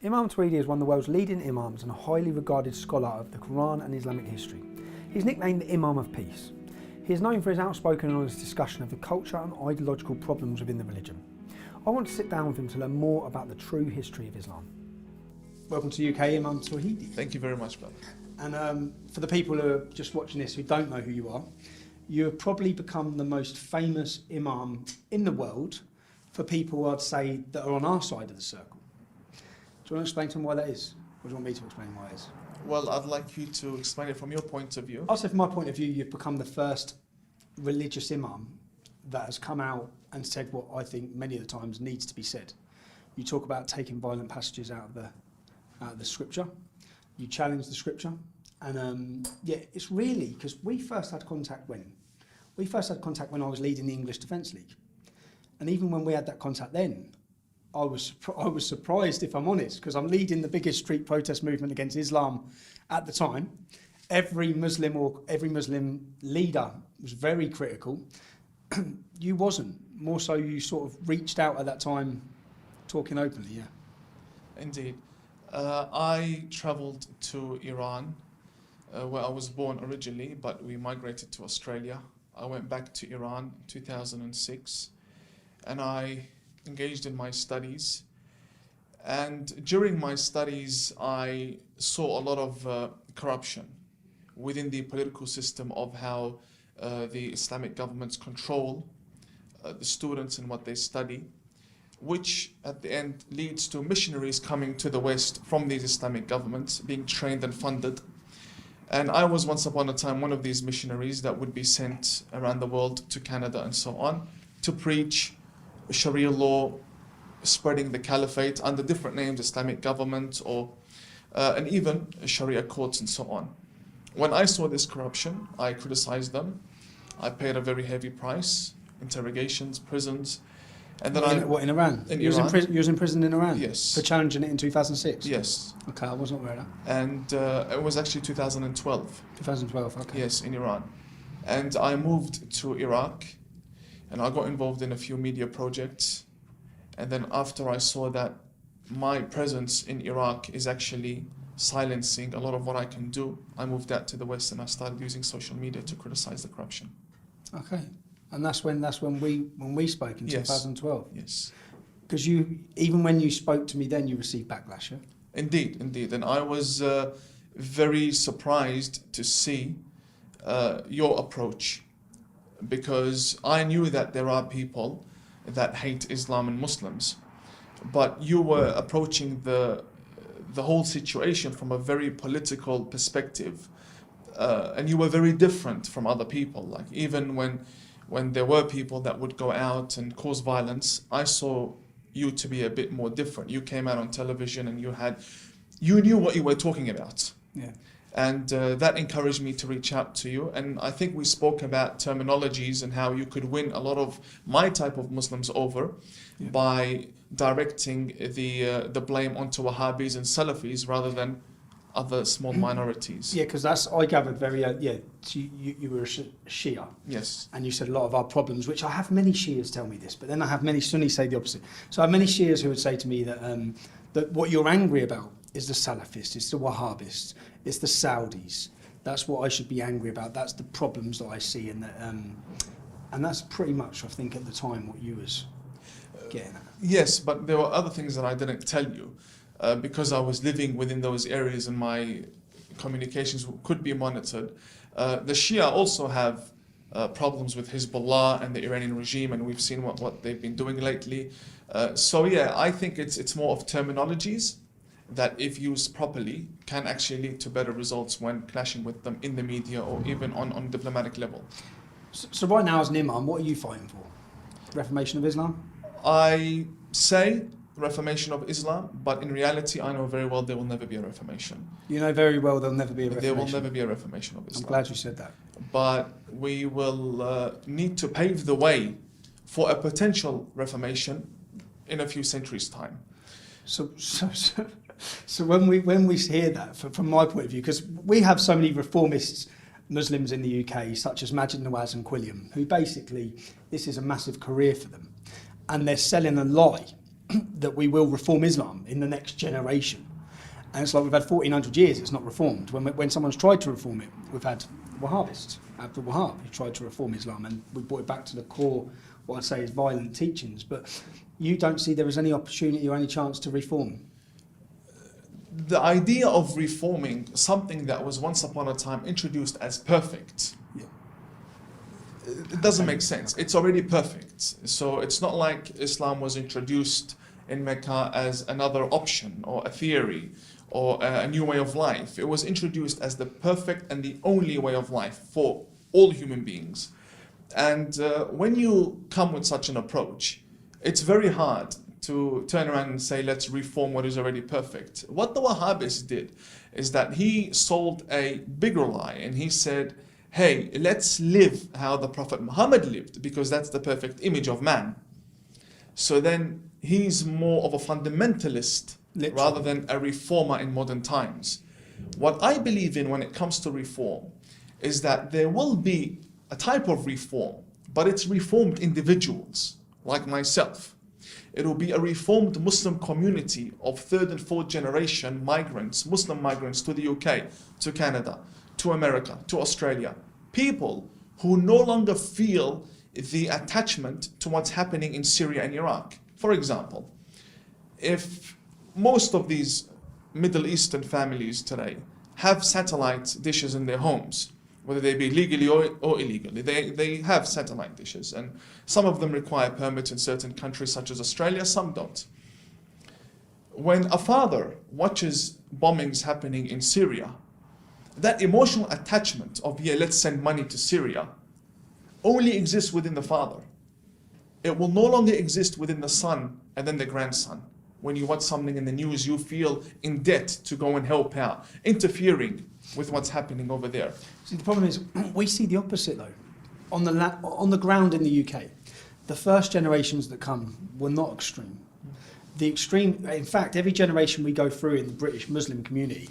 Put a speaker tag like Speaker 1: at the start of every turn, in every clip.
Speaker 1: Imam Tui is one of the world's leading imams and a highly regarded scholar of the Quran and Islamic history. He's nicknamed the Imam of Peace. He is known for his outspoken and honest discussion of the culture and ideological problems within the religion. I want to sit down with him to learn more about the true history of Islam. Welcome to UK, Imam Tui.
Speaker 2: Thank you very much, brother.
Speaker 1: And for the people who are just watching this who don't know who you have probably become the most famous imam in the world for people, I'd say, that are on our side of the circle. Do you want to explain to them why that is? Or do you want me to explain why it is?
Speaker 2: Well, I'd like you to explain it from your point of view.
Speaker 1: I'll say from my point of view, you've become the first religious imam that has come out and said what I think many of the times needs to be said. You talk about taking violent passages out of the scripture. You challenge the scripture. And yeah, it's really, because we first had contact when? We first had contact when I was leading the English Defence League. And even when we had that contact then, I was surprised, if I'm honest, because I'm leading the biggest street protest movement against Islam at the time. Every Muslim leader was very critical. You wasn't. More so, you sort of reached out at that time, talking openly, yeah.
Speaker 2: Indeed. I travelled to Iran, where I was born originally, but we migrated to Australia. I went back to Iran in 2006, and I engaged in my studies. And during my studies, I saw a lot of corruption within the political system of how the Islamic governments control the students and what they study, which at the end leads to missionaries coming to the West from these Islamic governments, being trained and funded. And I was once upon a time one of these missionaries that would be sent around the world to Canada and so on to preach Sharia law, spreading the caliphate under different names, Islamic government, or and even Sharia courts and so on. When I saw this corruption, I criticized them. I paid a very heavy price, interrogations, prisons. And then
Speaker 1: in Iran?
Speaker 2: In
Speaker 1: you
Speaker 2: Iran.
Speaker 1: You was in prison in Iran?
Speaker 2: Yes.
Speaker 1: For challenging it in 2006?
Speaker 2: Yes.
Speaker 1: Okay, I wasn't aware of that.
Speaker 2: And it was actually 2012.
Speaker 1: 2012, okay.
Speaker 2: Yes, in Iran. And I moved to Iraq, and I got involved in a few media projects. And then after I saw that my presence in Iraq is actually silencing a lot of what I can do, I moved out to the West and I started using social media to criticize the corruption.
Speaker 1: Okay. And that's when we spoke in 2012.
Speaker 2: Yes.
Speaker 1: Because even when you spoke to me then, you received backlash, yeah?
Speaker 2: Indeed. And I was very surprised to see your approach, because I knew that there are people that hate Islam and Muslims, but you were approaching the whole situation from a very political perspective, and you were very different from other people. Like even when there were people that would go out and cause violence, I saw you to be a bit more different. You came out on television and you knew what you were talking about.
Speaker 1: Yeah.
Speaker 2: And that encouraged me to reach out to you. And I think we spoke about terminologies and how you could win a lot of my type of Muslims over by directing the blame onto Wahhabis and Salafis rather than other small minorities.
Speaker 1: Yeah, because I gathered very, so you were a Shia.
Speaker 2: Yes.
Speaker 1: And you said a lot of our problems, which I have many Shias tell me this, but then I have many Sunnis say the opposite. So I have many Shias who would say to me that what you're angry about is the Salafists, it's the Wahhabists, it's the Saudis. That's what I should be angry about. That's the problems that I see, and that's pretty much, I think, at the time what you was getting at.
Speaker 2: Yes, but there were other things that I didn't tell you, because I was living within those areas and my communications could be monitored. The Shia also have problems with Hezbollah and the Iranian regime, and we've seen what they've been doing lately. So yeah, I think it's more of terminologies that, if used properly, can actually lead to better results when clashing with them in the media or even on diplomatic level.
Speaker 1: So right now, as an imam, what are you fighting for? Reformation of Islam?
Speaker 2: I say reformation of Islam, but in reality I know very well there will never be a reformation.
Speaker 1: You know very well there'll never be a reformation.
Speaker 2: There will never be a reformation of Islam.
Speaker 1: I'm glad you said that.
Speaker 2: But we will need to pave the way for a potential reformation in a few centuries' time.
Speaker 1: So when we hear that, from my point of view, because we have so many reformist Muslims in the UK, such as Majid Nawaz and Quilliam, who basically, this is a massive career for them. And they're selling a lie that we will reform Islam in the next generation. And it's like we've had 1400 years, it's not reformed. When someone's tried to reform it, we've had Wahhabists, Abdul Wahhab, who tried to reform Islam, and we brought it back to the core, what I'd say is violent teachings. But you don't see there is any opportunity or any chance to reform?
Speaker 2: The idea of reforming something that was once upon a time introduced as perfect, it doesn't make sense. It's already perfect. So it's not like Islam was introduced in Mecca as another option or a theory or a new way of life. It was introduced as the perfect and the only way of life for all human beings. And when you come with such an approach, it's very hard to turn around and say, let's reform what is already perfect. What the Wahhabis did is that he sold a bigger lie, and he said, hey, let's live how the Prophet Muhammad lived, because that's the perfect image of man. So then he's more of a fundamentalist rather than a reformer in modern times. What I believe in when it comes to reform is that there will be a type of reform, but it's reformed individuals like myself. It will be a reformed Muslim community of third and fourth generation migrants, Muslim migrants to the UK, to Canada, to America, to Australia. People who no longer feel the attachment to what's happening in Syria and Iraq. For example, if most of these Middle Eastern families today have satellite dishes in their homes, whether they be legally or illegally, they have satellite dishes, and some of them require permits in certain countries such as Australia, some don't. When a father watches bombings happening in Syria, that emotional attachment of, yeah, let's send money to Syria, only exists within the father. It will no longer exist within the son and then the grandson. When you watch something in the news, you feel in debt to go and help out, interfering with what's happening over there.
Speaker 1: See, the problem is, we see the opposite though. On the ground in the UK, the first generations that come were not extreme. The extreme, in fact, every generation we go through in the British Muslim community,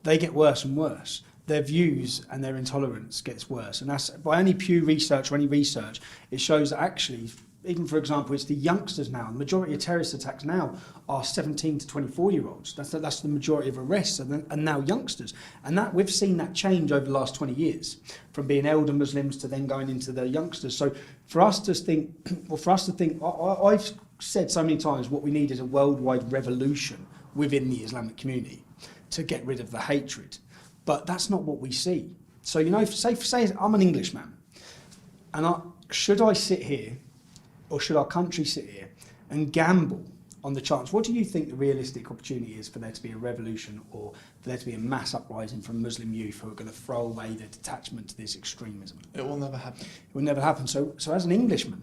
Speaker 1: they get worse and worse. Their views and their intolerance gets worse. And that's, by any Pew research or any research, it shows that actually, even for example, it's the youngsters now. The majority of terrorist attacks now are 17 to 24-year-olds. That's the majority of arrests, and now youngsters. And that we've seen that change over the last 20 years, from being elder Muslims to then going into the youngsters. So for us to think, I've said so many times, what we need is a worldwide revolution within the Islamic community to get rid of the hatred. But that's not what we see. So, you know, say I'm an Englishman, and should I sit here, or should our country sit here and gamble on the chance? What do you think the realistic opportunity is for there to be a revolution, or for there to be a mass uprising from Muslim youth who are going to throw away their detachment to this extremism?
Speaker 2: It will never happen.
Speaker 1: It will never happen. So as an Englishman,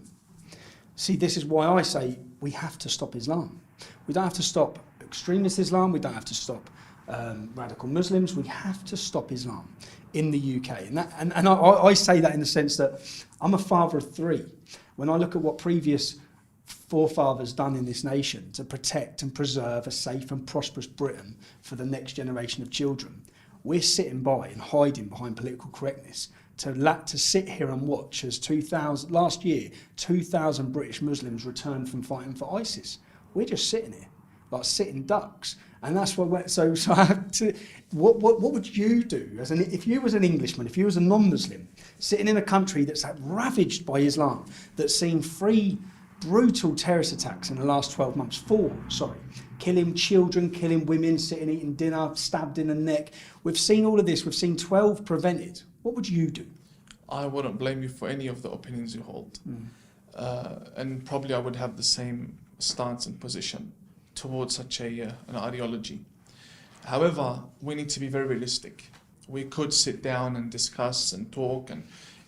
Speaker 1: see, this is why I say we have to stop Islam. We don't have to stop extremist Islam. We don't have to stop radical Muslims. We have to stop Islam in the UK. And I say that in the sense that I'm a father of three. When I look at what previous forefathers done in this nation to protect and preserve a safe and prosperous Britain for the next generation of children, we're sitting by and hiding behind political correctness to sit here and watch as last year 2,000 British Muslims returned from fighting for ISIS. We're just sitting here like sitting ducks. And that's what so I have to, what would you do if you was an Englishman, if you was a non-Muslim, sitting in a country that's ravaged by Islam, that's seen 3 brutal terrorist attacks in the last 12 months, 4, killing children, killing women, sitting eating dinner, stabbed in the neck. We've seen all of this, we've seen 12 prevented. What would you do?
Speaker 2: I wouldn't blame you for any of the opinions you hold. And probably I would have the same stance and position towards such an ideology. However, we need to be very realistic. We could sit down and discuss and talk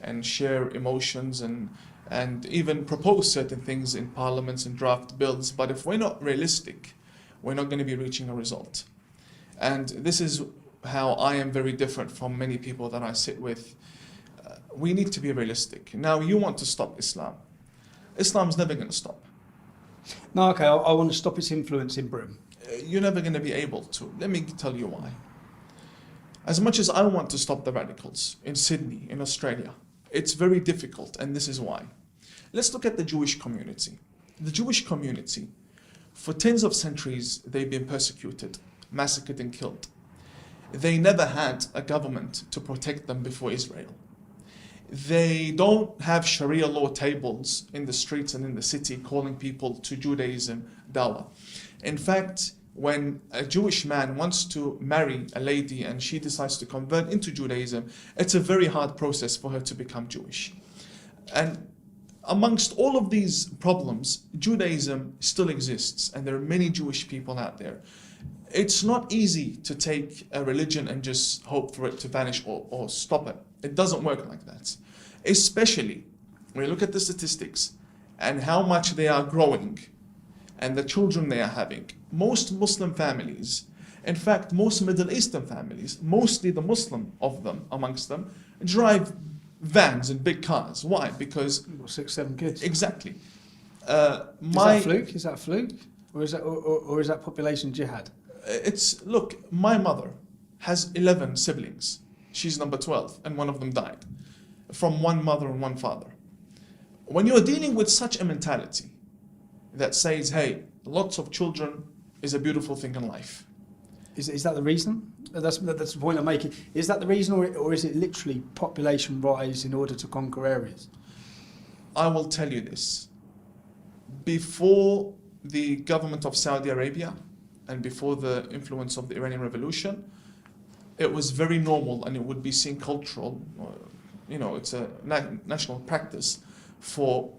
Speaker 2: and share emotions and even propose certain things in parliaments and draft bills, but if we're not realistic, we're not going to be reaching a result. And this is how I am very different from many people that I sit with. We need to be realistic. Now, you want to stop Islam. Islam's never going to stop.
Speaker 1: No, okay, I want to stop its influence in Britain.
Speaker 2: You're never going to be able to. Let me tell you why. As much as I want to stop the radicals in Sydney, in Australia, it's very difficult, and this is why. Let's look at the Jewish community. The Jewish community For tens of centuries, they've been persecuted, massacred and killed. They never had a government to protect them before Israel. They don't have Sharia law tables in the streets and in the city calling people to Judaism, dawah. In fact, when a Jewish man wants to marry a lady and she decides to convert into Judaism, it's a very hard process for her to become Jewish. And amongst all of these problems, Judaism still exists, and there are many Jewish people out there. It's not easy to take a religion and just hope for it to vanish or stop it. It doesn't work like that. Especially when you look at the statistics and how much they are growing and the children they are having. Most Muslim families, in fact, most Middle Eastern families, mostly the Muslim of them, amongst them, drive vans and big cars. Why? Because
Speaker 1: 6, 7 kids.
Speaker 2: Exactly.
Speaker 1: Is that a fluke? Is that a fluke? Or is that population jihad?
Speaker 2: Look, my mother has 11 siblings. She's number 12, and one of them died from one mother and one father. When you're dealing with such a mentality that says, hey, lots of children is a beautiful thing in life.
Speaker 1: Is that the reason? That's the point I'm making. Is that the reason, or is it literally population rise in order to conquer areas?
Speaker 2: I will tell you this. Before the government of Saudi Arabia and before the influence of the Iranian Revolution, it was very normal, and it would be seen cultural, it's a national practice for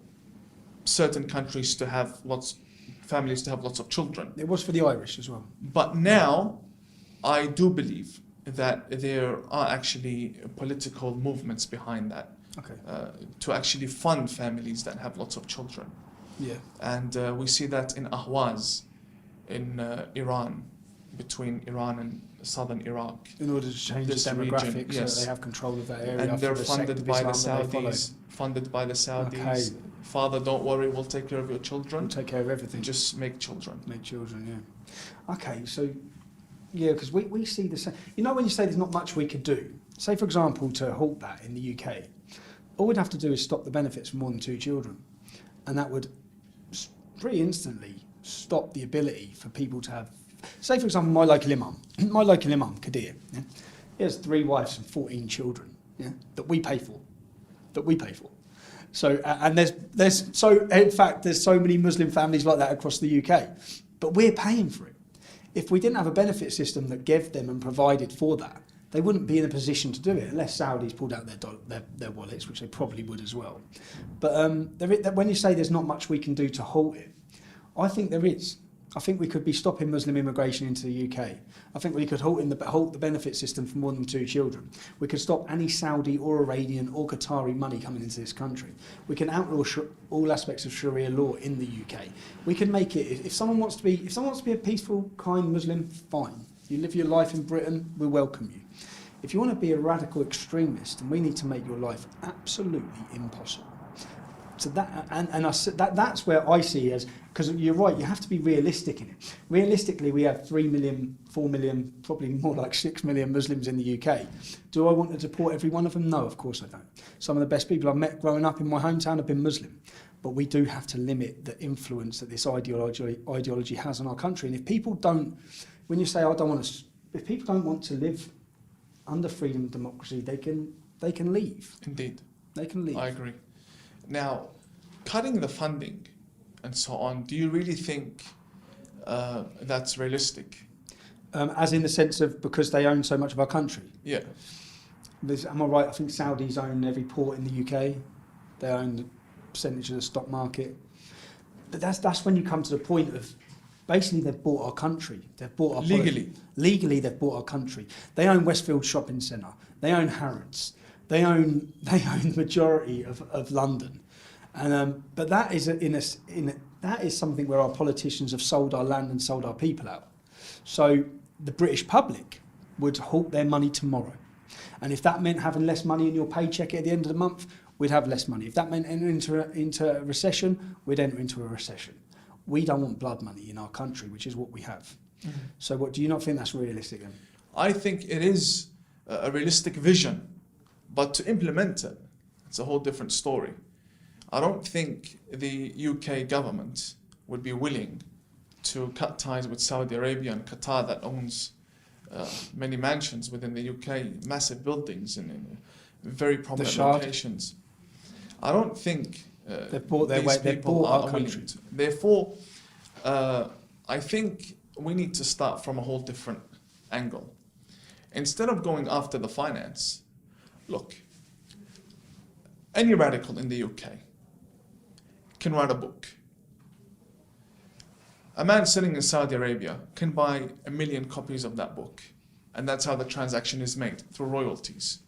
Speaker 2: certain countries to have families to have lots of children.
Speaker 1: It was for the Irish as well.
Speaker 2: But now, I do believe that there are actually political movements behind that.
Speaker 1: Okay.
Speaker 2: To actually fund families that have lots of children.
Speaker 1: Yeah.
Speaker 2: And we see that in Ahwaz, in Iran, between Iran and southern Iraq.
Speaker 1: In order to change the demographics, region, yes. So that they have control of that area.
Speaker 2: And they're funded by the Saudis. Funded by the Saudis. Okay. Father, don't worry, we'll take care of your children.
Speaker 1: We'll take care of everything.
Speaker 2: Just make children.
Speaker 1: Make children, yeah. Okay, so, yeah, because we see the same. You know when you say there's not much we could do, say for example to halt that in the UK, all we'd have to do is stop the benefits for more than 2 children. And that would pretty instantly stop the ability for people to have, say for example my local Imam, Kadir, yeah? He has 3 wives and 14 children, yeah, that we pay for. So, and there's so many Muslim families like that across the UK, but we're paying for it. If we didn't have a benefit system that gave them and provided for that, they wouldn't be in a position to do it unless Saudis pulled out their wallets, which they probably would as well. But when you say there's not much we can do to halt it, I think there is. I think we could be stopping Muslim immigration into the UK. I think we could halt the benefit system for more than 2 children. We could stop any Saudi or Iranian or Qatari money coming into this country. We can outlaw all aspects of Sharia law in the UK. We can make it. If someone wants to be a peaceful, kind Muslim, fine. You live your life in Britain, we welcome you. If you want to be a radical extremist, then we need to make your life absolutely impossible. So that's where I see as, because you're right, you have to be realistic in it. Realistically, we have 3 million, 4 million, probably more like 6 million Muslims in the UK. Do I want to deport every one of them? No, of course I don't. Some of the best people I've met growing up in my hometown have been Muslim. But we do have to limit the influence that this ideology has on our country. And if people don't, when you say, if people don't want to live under freedom and democracy, they can leave.
Speaker 2: Indeed.
Speaker 1: They can leave.
Speaker 2: I agree. Now, cutting the funding and so on, do you really think that's realistic?
Speaker 1: As in the sense of because they own so much of our country?
Speaker 2: Yeah.
Speaker 1: Am I right? I think Saudis own every port in the UK. They own the percentage of the stock market. But that's when you come to the point of basically they've bought our country. They've bought our legally they've bought our country. They own Westfield Shopping Centre. They own Harrods. They own the majority of London. And but that is that is something where our politicians have sold our land and sold our people out. So the British public would halt their money tomorrow. And if that meant having less money in your paycheck at the end of the month, we'd have less money. If that meant entering into a recession, we'd enter into a recession. We don't want blood money in our country, which is what we have. Mm-hmm. So what do you not think that's realistic then?
Speaker 2: I think it is a realistic vision, but to implement it, it's a whole different story. I don't think the UK government would be willing to cut ties with Saudi Arabia and Qatar that owns many mansions within the UK, massive buildings in very prominent locations. I don't think
Speaker 1: they've bought their way. They've bought our country.
Speaker 2: Therefore, I think we need to start from a whole different angle. Instead of going after the finance, look, any radical in the UK can write a book. A man sitting in Saudi Arabia can buy 1 million copies of that book, and that's how the transaction is made, through royalties.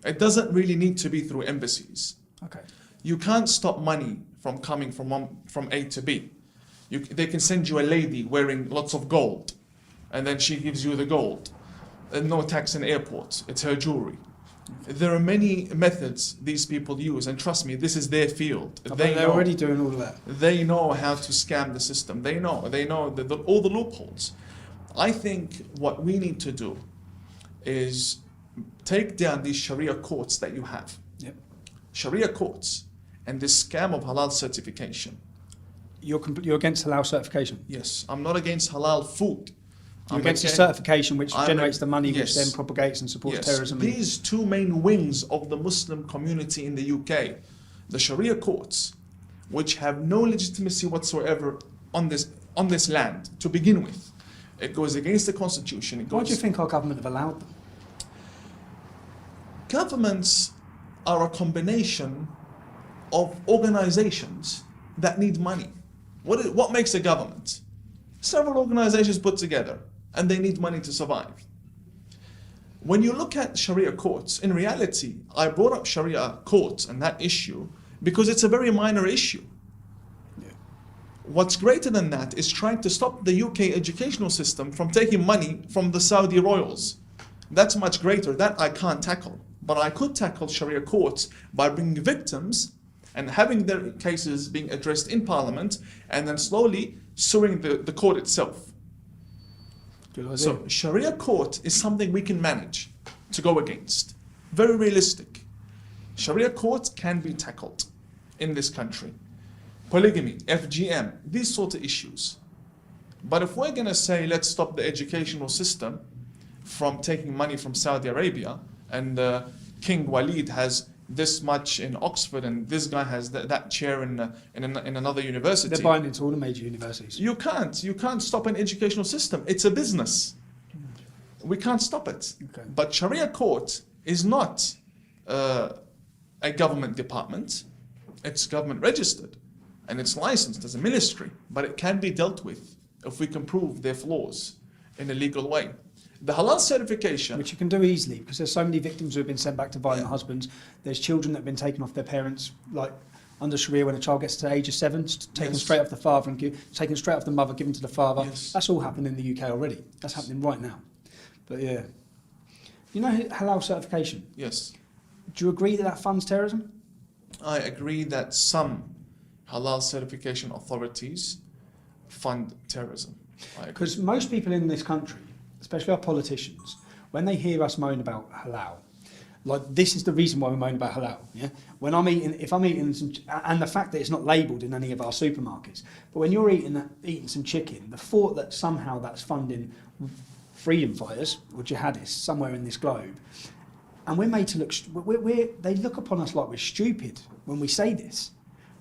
Speaker 2: It doesn't really need to be through embassies.
Speaker 1: Okay.
Speaker 2: You can't stop money from coming from A to B. They can send you a lady wearing lots of gold, and then she gives you the gold. And no tax in airports, it's her jewelry. There are many methods these people use, and trust me, this is their field.
Speaker 1: They're already doing all of that.
Speaker 2: They know how to scam the system. They know all the loopholes. I think what we need to do is take down these Sharia courts that you have.
Speaker 1: Yep.
Speaker 2: Sharia courts and this scam of halal certification.
Speaker 1: You're against halal certification?
Speaker 2: Yes, I'm not against halal food.
Speaker 1: You're against the certification which generates the money which then propagates and supports terrorism.
Speaker 2: These two main wings of the Muslim community in the UK, the Sharia courts, which have no legitimacy whatsoever on this land to begin with. It goes against the constitution.
Speaker 1: Why do you think our government have allowed them?
Speaker 2: Governments are a combination of organizations that need money. What makes a government? Several organizations put together, and they need money to survive. When you look at Sharia courts, in reality, I brought up Sharia courts and that issue because it's a very minor issue.
Speaker 1: Yeah.
Speaker 2: What's greater than that is trying to stop the UK educational system from taking money from the Saudi royals. That's much greater. That I can't tackle. But I could tackle Sharia courts by bringing victims and having their cases being addressed in Parliament, and then slowly suing the court itself. So Sharia court is something we can manage to go against. Very realistic. Sharia court can be tackled in this country. Polygamy, FGM, these sort of issues. But if we're going to say, let's stop the educational system from taking money from Saudi Arabia, and King Walid has this much in Oxford, and this guy has that chair in another university.
Speaker 1: They're buying into all the major universities.
Speaker 2: You can't stop an educational system. It's a business. We can't stop it.
Speaker 1: Okay.
Speaker 2: But Sharia court is not a government department. It's government registered, and it's licensed as a ministry. But it can be dealt with if we can prove their flaws in a legal way. The halal certification,
Speaker 1: which you can do easily, because there's so many victims who have been sent back to violent husbands. There's children that have been taken off their parents, like under Sharia, when a child gets to the age of 7, taken straight off the father and taken straight off the mother, given to the father.
Speaker 2: Yes.
Speaker 1: That's all happening in the UK already. That's happening right now. But yeah, you know halal certification.
Speaker 2: yes,
Speaker 1: Do you agree that that funds terrorism?
Speaker 2: I agree that some halal certification authorities fund terrorism.
Speaker 1: Because most people in this country, especially our politicians, when they hear us moan about halal, like this is the reason why we moan about halal. Yeah, when if I'm eating some, and the fact that it's not labelled in any of our supermarkets, but when you're eating some chicken, the thought that somehow that's funding freedom fighters or jihadists somewhere in this globe, and we're made to look, they look upon us like we're stupid when we say this.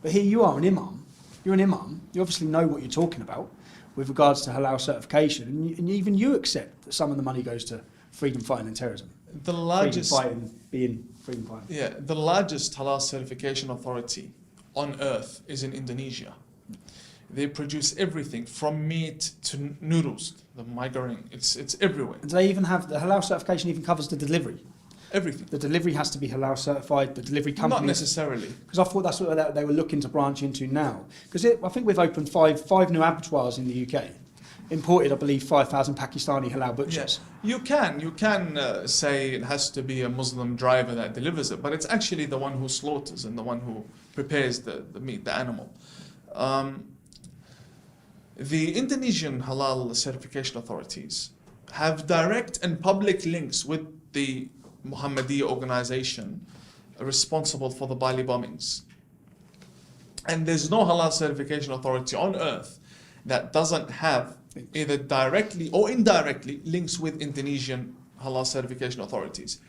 Speaker 1: But here you are, an imam. You're an imam. You obviously know what you're talking about with regards to halal certification, and even you accept that some of the money goes to freedom fighting and terrorism.
Speaker 2: The largest
Speaker 1: freedom fighting being freedom fighting.
Speaker 2: Yeah, the largest halal certification authority on earth is in Indonesia. They produce everything from meat to noodles, the migraine. It's everywhere.
Speaker 1: And do they even have the halal certification? Even covers the delivery.
Speaker 2: Everything.
Speaker 1: The delivery has to be halal certified. The delivery company.
Speaker 2: Not necessarily.
Speaker 1: Because I thought that's what they were looking to branch into now. Because I think we've opened five new abattoirs in the UK. Imported, I believe, 5,000 Pakistani halal butchers.
Speaker 2: Yes. You can say it has to be a Muslim driver that delivers it, but it's actually the one who slaughters and the one who prepares the meat, the animal. The Indonesian halal certification authorities have direct and public links with the Muhammadiyya organization responsible for the Bali bombings. And there's no halal certification authority on earth that doesn't have either directly or indirectly links with Indonesian halal certification authorities.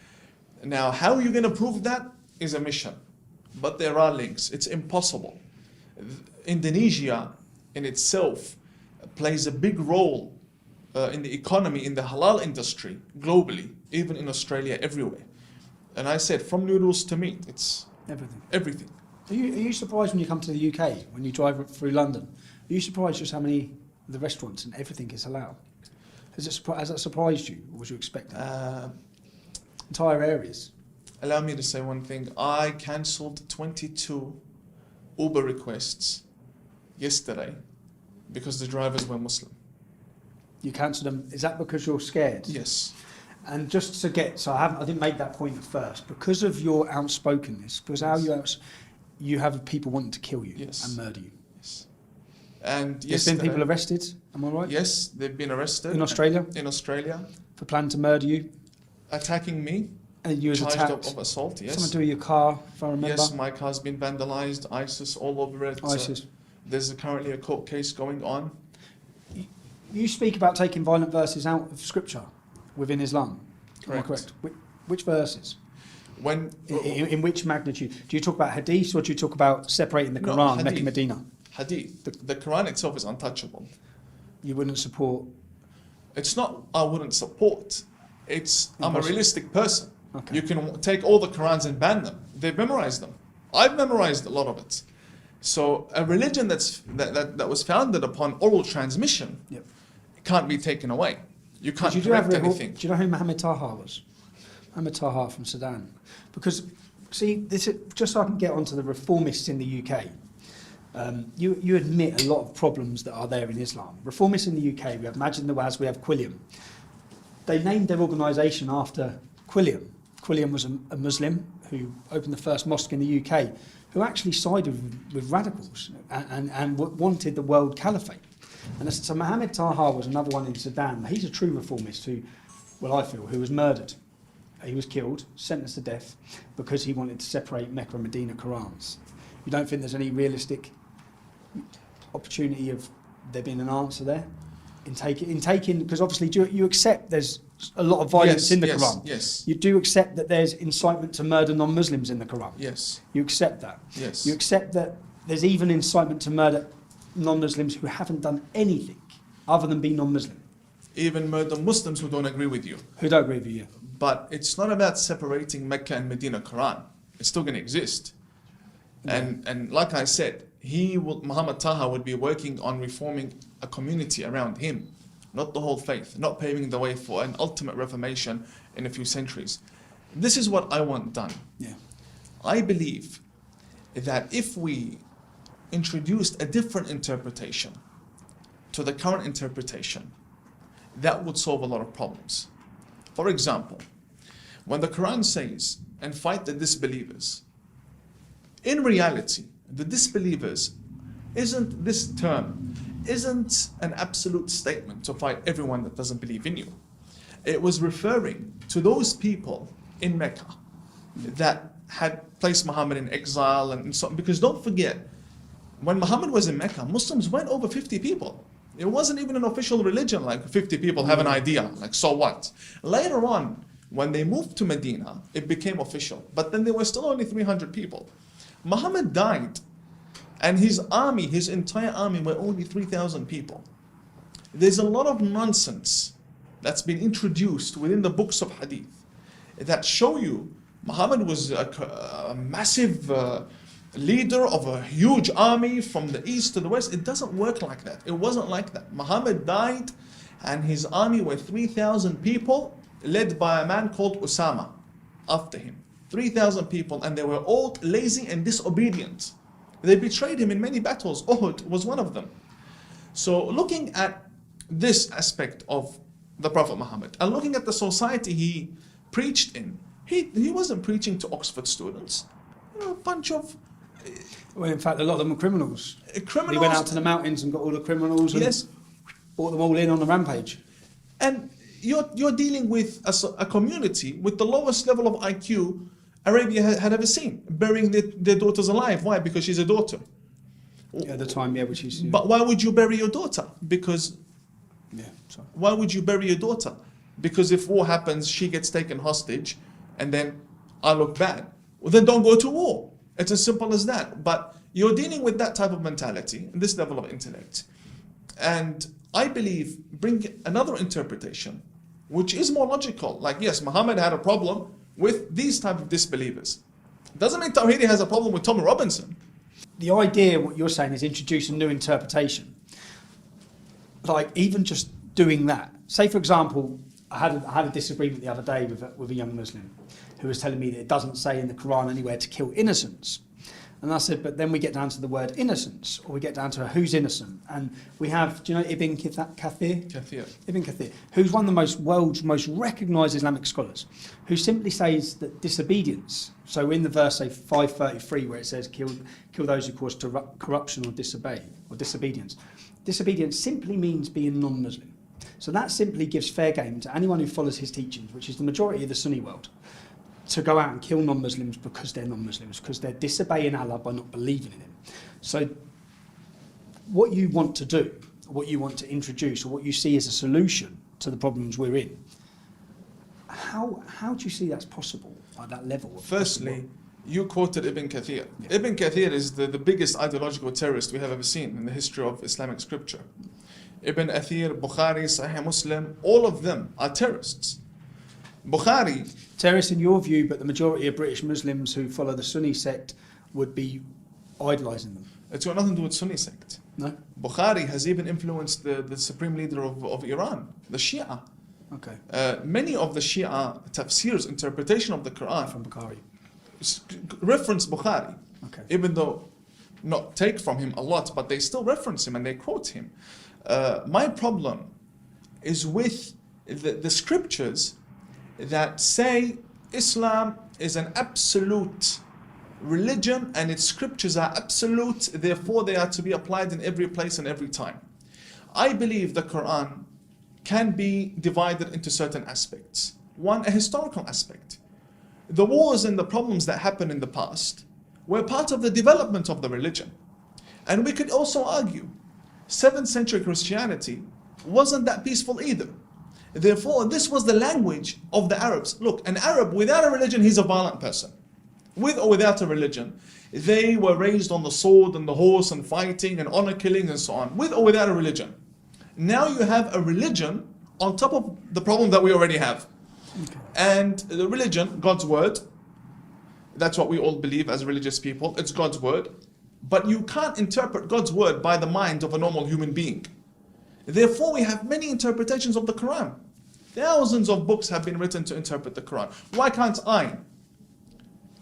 Speaker 2: Now, how are you going to prove that is a mission, but there are links. It's impossible. Indonesia in itself plays a big role in the economy, in the halal industry, globally, even in Australia, everywhere. And I said, from noodles to meat, it's everything.
Speaker 1: Are you surprised when you come to the UK, when you drive through London? Are you surprised just how many of the restaurants and everything is halal? Has that surprised you, or was you expecting? Entire areas.
Speaker 2: Allow me to say one thing. I cancelled 22 Uber requests yesterday because the drivers were Muslim.
Speaker 1: You cancelled them. Is that because you're scared?
Speaker 2: Yes.
Speaker 1: And just to get, so I didn't make that point at first, because of your outspokenness, because how you have people wanting to kill you and murder you.
Speaker 2: Yes. And
Speaker 1: there's been people arrested, am I right?
Speaker 2: Yes, they've been arrested.
Speaker 1: In Australia?
Speaker 2: In Australia.
Speaker 1: For planning to murder you?
Speaker 2: Attacking me.
Speaker 1: And you was
Speaker 2: charged
Speaker 1: attacked?
Speaker 2: Of assault, yes.
Speaker 1: Someone do your car, if I remember?
Speaker 2: Yes, my car's been vandalised, ISIS all over it.
Speaker 1: ISIS.
Speaker 2: There's currently a court case going on.
Speaker 1: You speak about taking violent verses out of Scripture within Islam.
Speaker 2: Correct.
Speaker 1: Am I correct? Which verses?
Speaker 2: When
Speaker 1: in which magnitude? Do you talk about hadith, or do you talk about separating the Quran, Mecca and Medina?
Speaker 2: Hadith. The Quran itself is untouchable.
Speaker 1: You wouldn't support?
Speaker 2: It's not I wouldn't support. It's I'm a realistic person.
Speaker 1: Okay.
Speaker 2: You can take all the Qurans and ban them. They've memorized them. I've memorized a lot of it. So a religion that was founded upon oral transmission can't be taken away. You can't correct anything. Do
Speaker 1: you know who Mohammed Taha was? Mohammed Taha from Sudan. Because, see, this is, just so I can get onto the reformists in the UK, you admit a lot of problems that are there in Islam. Reformists in the UK, we have Majid Nawaz, we have Quilliam. They named their organisation after Quilliam. Quilliam was a Muslim who opened the first mosque in the UK, who actually sided with radicals and wanted the world caliphate. And so Mohammed Taha was another one in Sudan. He's a true reformist who, well, I feel, who was murdered. He was killed, sentenced to death, because he wanted to separate Mecca and Medina Qurans. You don't think there's any realistic opportunity of there being an answer there? In taking, because obviously you accept there's a lot of violence in the Quran.
Speaker 2: Yes.
Speaker 1: You do accept that there's incitement to murder non-Muslims in the Quran.
Speaker 2: Yes.
Speaker 1: You accept that.
Speaker 2: Yes.
Speaker 1: You accept that there's even incitement to murder non-Muslims who haven't done anything other than be non-Muslim.
Speaker 2: Even murder Muslims who don't agree with you.
Speaker 1: Who don't agree with you.
Speaker 2: But it's not about separating Mecca and Medina Quran. It's still going to exist. Yeah. And like I said, Muhammad Taha would be working on reforming a community around him, not the whole faith, not paving the way for an ultimate reformation in a few centuries. This is what I want done.
Speaker 1: Yeah.
Speaker 2: I believe that if we introduced a different interpretation to the current interpretation, that would solve a lot of problems. For example, when the Quran says, and fight the disbelievers, in reality, the disbelievers isn't an absolute statement to fight everyone that doesn't believe in you. It was referring to those people in Mecca that had placed Muhammad in exile and so on. Because don't forget, when Muhammad was in Mecca, Muslims went over 50 people. It wasn't even an official religion, like 50 people have an idea, like so what? Later on, when they moved to Medina, it became official. But then there were still only 300 people. Muhammad died, and his army, his entire army, were only 3,000 people. There's a lot of nonsense that's been introduced within the books of hadith that show you Muhammad was a massive leader of a huge army from the east to the west. It doesn't work like that. It wasn't like that. Muhammad died, and his army were 3,000 people, led by a man called Usama after him. 3,000 people, and they were all lazy and disobedient. They betrayed him in many battles. Uhud was one of them. So looking at this aspect of the Prophet Muhammad, and looking at the society he preached in, he wasn't preaching to Oxford students. A bunch of...
Speaker 1: Well, in fact, a lot of them were criminals.
Speaker 2: Criminals.
Speaker 1: He went out to the mountains and got all the criminals and brought them all in on the rampage.
Speaker 2: And you're dealing with a community with the lowest level of IQ Arabia had ever seen, burying their daughters alive. Why? Because she's a daughter.
Speaker 1: At the time, yeah, which is...
Speaker 2: But why would you bury your daughter? Because...
Speaker 1: Yeah, sorry.
Speaker 2: Why would you bury your daughter? Because if war happens, she gets taken hostage, and then I look bad. Well, then don't go to war. It's as simple as that. But you're dealing with that type of mentality, and this level of intellect. And I believe, bring another interpretation, which is more logical. Like, yes, Muhammad had a problem with these type of disbelievers. Doesn't mean Tawhidi has a problem with Tommy Robinson.
Speaker 1: The idea, what you're saying, is introduce a new interpretation. Like, even just doing that. Say, for example, I had a disagreement the other day with a young Muslim who was telling me that it doesn't say in the Quran anywhere to kill innocents. And I said, but then we get down to the word innocence, or we get down to who's innocent. And we have, do you know Ibn Kathir? Ibn Kathir, who's one of the world's most recognised Islamic scholars, who simply says that disobedience, so in the verse, say 533, where it says kill those who cause corruption or disobedience. Disobedience simply means being non-Muslim. So that simply gives fair game to anyone who follows his teachings, which is the majority of the Sunni world, to go out and kill non-Muslims because they're non-Muslims, because they're disobeying Allah by not believing in him. So what you want to do, what you want to introduce, or what you see as a solution to the problems we're in, how do you see that's possible at that level?
Speaker 2: Firstly, you quoted Ibn Kathir. Yeah. Ibn Kathir is the biggest ideological terrorist we have ever seen in the history of Islamic scripture. Ibn Kathir, Bukhari, Sahih Muslim, all of them are terrorists. Bukhari...
Speaker 1: Terrorists in your view, but the majority of British Muslims who follow the Sunni sect would be idolising them.
Speaker 2: It's got nothing to do with Sunni sect.
Speaker 1: No?
Speaker 2: Bukhari has even influenced the supreme leader of Iran, the Shia.
Speaker 1: Okay.
Speaker 2: Many of the Shia tafsirs, interpretation of the Quran,
Speaker 1: from Bukhari,
Speaker 2: reference Bukhari.
Speaker 1: Okay.
Speaker 2: Even though not take from him a lot, but they still reference him and they quote him. My problem is with the scriptures that say Islam is an absolute religion and its scriptures are absolute, therefore they are to be applied in every place and every time. I believe the Quran can be divided into certain aspects. One, a historical aspect. The wars and the problems that happened in the past were part of the development of the religion. And we could also argue 7th century Christianity wasn't that peaceful either. Therefore, this was the language of the Arabs. Look, an Arab without a religion, he's a violent person. With or without a religion, they were raised on the sword and the horse and fighting and honor killing and so on. With or without a religion. Now you have a religion on top of the problem that we already have. Okay. And the religion, God's word, that's what we all believe as religious people, it's God's word. But you can't interpret God's word by the mind of a normal human being. Therefore, we have many interpretations of the Quran. Thousands of books have been written to interpret the Quran. Why can't I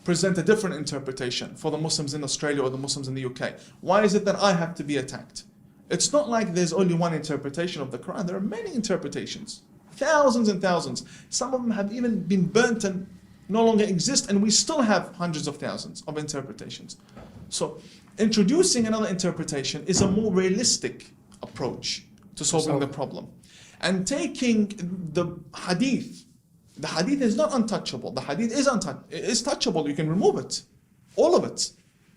Speaker 2: present a different interpretation for the Muslims in Australia or the Muslims in the UK? Why is it that I have to be attacked? It's not like there's only one interpretation of the Quran. There are many interpretations. Thousands and thousands. Some of them have even been burnt and no longer exist, and we still have hundreds of thousands of interpretations. So, introducing another interpretation is a more realistic approach to solving the problem. And taking the hadith is not untouchable. The hadith is touchable. You can remove it. All of it.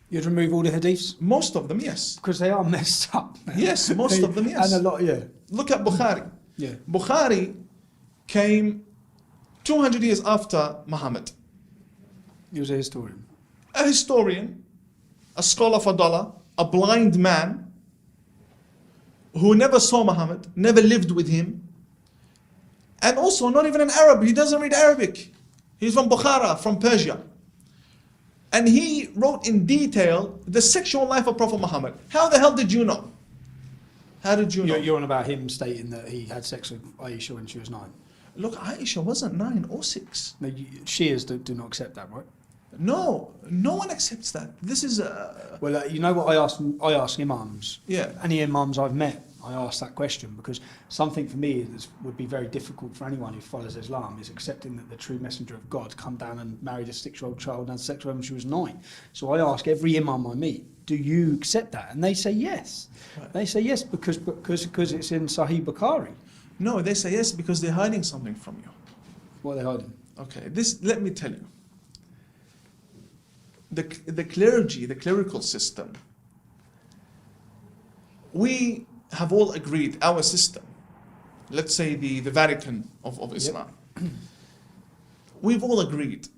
Speaker 1: You'd remove all the hadiths?
Speaker 2: Most of them, yes.
Speaker 1: Because they are messed up.
Speaker 2: Yes, most of them, yes.
Speaker 1: And a lot, yeah.
Speaker 2: Look at Bukhari.
Speaker 1: Yeah.
Speaker 2: Bukhari came 200 years after Muhammad.
Speaker 1: He was a historian.
Speaker 2: A historian, a scholar for dollar, a blind man, who never saw Muhammad, never lived with him, and also not even an Arab. He doesn't read Arabic. He's from Bukhara, from Persia. And he wrote in detail the sexual life of Prophet Muhammad. How the hell did you know? How did you know?
Speaker 1: You're on about him stating that he had sex with Aisha when she was 9.
Speaker 2: Look, Aisha wasn't 9 or 6.
Speaker 1: No, Shias do not accept that, right?
Speaker 2: No, no one accepts that. This is
Speaker 1: Well, you know what I ask imams?
Speaker 2: Yeah.
Speaker 1: Any imams I've met, I ask that question because something for me would be very difficult for anyone who follows Islam is accepting that the true messenger of God come down and married a 6-year-old child and had sex with her when she was 9. So I ask every imam I meet, do you accept that? And they say yes. Right. They say yes because it's in Sahih Bukhari.
Speaker 2: No, they say yes because they're hiding something from you.
Speaker 1: What are they hiding?
Speaker 2: Okay, let me tell you. The clergy, the clerical system, we have all agreed, our system, let's say the Vatican of Islam, we've all agreed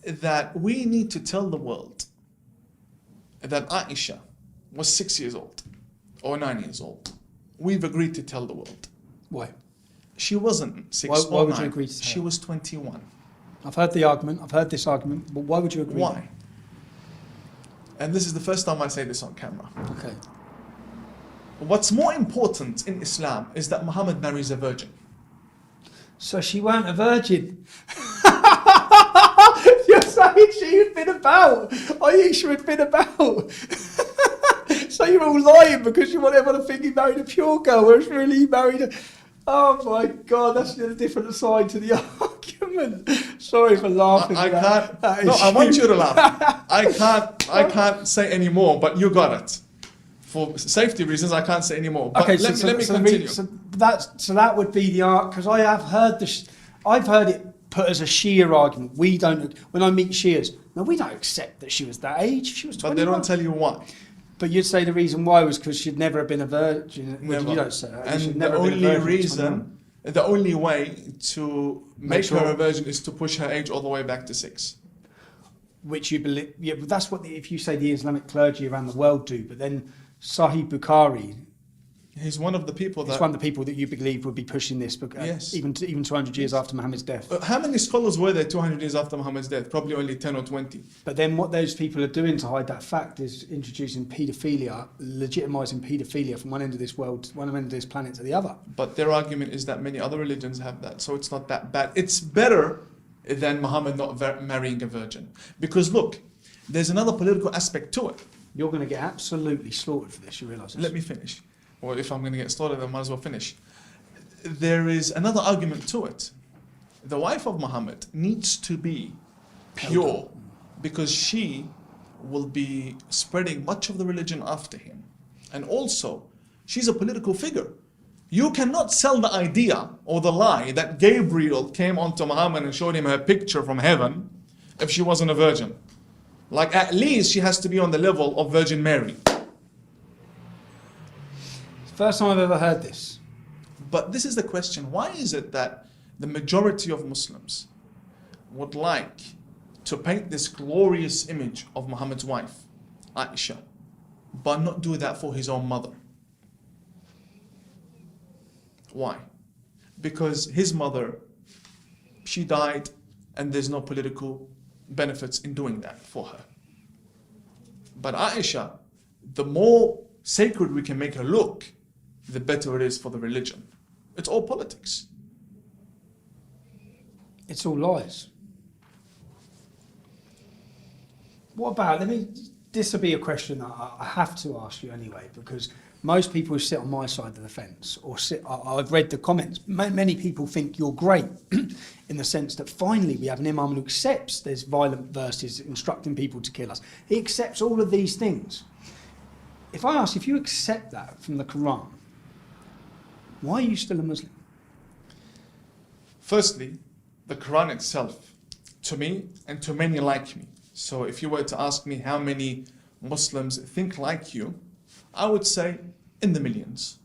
Speaker 2: that we need to tell the world that Aisha was 6 years old or 9 years old. We've agreed to tell the world.
Speaker 1: Why?
Speaker 2: She wasn't 6
Speaker 1: Why
Speaker 2: or
Speaker 1: would
Speaker 2: 9.
Speaker 1: you agree to tell
Speaker 2: She
Speaker 1: her?
Speaker 2: was 21.
Speaker 1: I've heard the argument. I've heard this argument. But why would you agree?
Speaker 2: Why? And this is the first time I say this on camera.
Speaker 1: Okay.
Speaker 2: What's more important in Islam is that Muhammad marries a virgin.
Speaker 1: So she weren't a virgin. You're saying she had been about. Aisha had been about. So you're all lying because you want everyone to think he married a pure girl, whereas really he married a... Oh my God, that's a different side to the argument. Sorry for laughing.
Speaker 2: I can't. No, I want you to laugh. I can't say any more, but you got it. For safety reasons, I can't say any more. But
Speaker 1: Okay,
Speaker 2: let me continue.
Speaker 1: So that would be the art, because I have heard this. I've heard it put as a Shia argument. We don't. When I meet Shias, no, we don't accept that she was that age. She was 21.
Speaker 2: But they don't tell you why.
Speaker 1: But you'd say the reason why was because she'd never have been a virgin.
Speaker 2: Never.
Speaker 1: You don't say that.
Speaker 2: And
Speaker 1: She'd
Speaker 2: the
Speaker 1: never been a
Speaker 2: only
Speaker 1: virgin at
Speaker 2: reason,
Speaker 1: 21.
Speaker 2: the only way to make
Speaker 1: sure.
Speaker 2: her a virgin is to push her age all the way back to 6.
Speaker 1: Which you believe, yeah, but that's what if you say the Islamic clergy around the world do. But then Sahih Bukhari,
Speaker 2: He's one of the people that...
Speaker 1: he's one of the people that you believe would be pushing this,
Speaker 2: Yes.
Speaker 1: even 200 years after Muhammad's death.
Speaker 2: How many scholars were there 200 years after Muhammad's death? Probably only 10 or 20.
Speaker 1: But then what those people are doing to hide that fact is introducing paedophilia, legitimising paedophilia from one end of this world, one end of this planet to the other.
Speaker 2: But their argument is that many other religions have that, so it's not that bad. It's better than Muhammad not marrying a virgin. Because look, there's another political aspect to it.
Speaker 1: You're going to get absolutely slaughtered for this, you realise this?
Speaker 2: Let me finish. Or if I'm going to get started, I might as well finish. There is another argument to it. The wife of Muhammad needs to be pure because she will be spreading much of the religion after him. And also, she's a political figure. You cannot sell the idea or the lie that Gabriel came onto Muhammad and showed him her picture from heaven if she wasn't a virgin. Like, at least she has to be on the level of Virgin Mary.
Speaker 1: First time I've ever heard this.
Speaker 2: But this is the question. Why is it that the majority of Muslims would like to paint this glorious image of Muhammad's wife, Aisha, but not do that for his own mother? Why? Because his mother, she died, and there's no political benefits in doing that for her. But Aisha, the more sacred we can make her look, the better it is for the religion. It's all politics.
Speaker 1: It's all lies. What about, this will be a question that I have to ask you anyway, because most people who sit on my side of the fence, I've read the comments, many people think you're great in the sense that finally we have an imam who accepts there's violent verses instructing people to kill us. He accepts all of these things. If I ask, if you accept that from the Quran, why are you still a Muslim?
Speaker 2: Firstly, the Quran itself, to me and to many like me. So if you were to ask me how many Muslims think like you, I would say in the millions.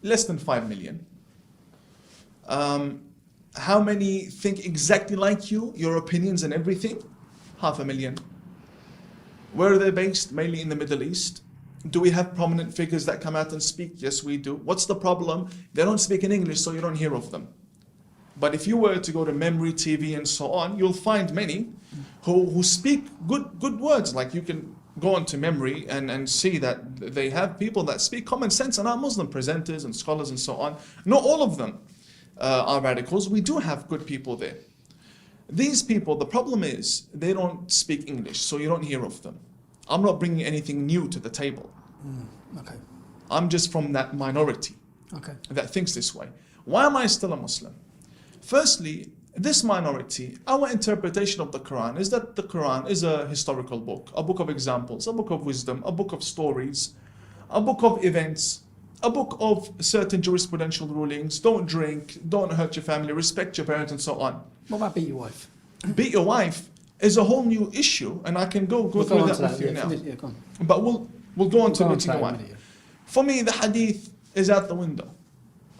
Speaker 2: Less than 5 million. How many think exactly like you, your opinions and everything? 500,000. Where are they based? Mainly in the Middle East. Do we have prominent figures that come out and speak? Yes, we do. What's the problem? They don't speak in English, so you don't hear of them. But if you were to go to Memory TV and so on, you'll find many who speak good words. Like you can go onto Memory and see that they have people that speak common sense and are Muslim presenters and scholars and so on. Not all of them are radicals. We do have good people there. These people, the problem is they don't speak English, so you don't hear of them. I'm not bringing anything new to the table.
Speaker 1: Okay.
Speaker 2: I'm just from that minority that thinks this way. Why am I still a Muslim? Firstly, this minority, our interpretation of the Quran is that the Quran is a historical book, a book of examples, a book of wisdom, a book of stories, a book of events, a book of certain jurisprudential rulings. Don't drink, don't hurt your family, respect your parents and so on.
Speaker 1: What about beat your wife?
Speaker 2: Beat your wife is a whole new issue, and I can go through that with you now.
Speaker 1: Yeah, go on.
Speaker 2: But We'll go on to
Speaker 1: We'll
Speaker 2: meeting a
Speaker 1: in a
Speaker 2: wife.
Speaker 1: minute, yeah.
Speaker 2: For me, the hadith is out the window.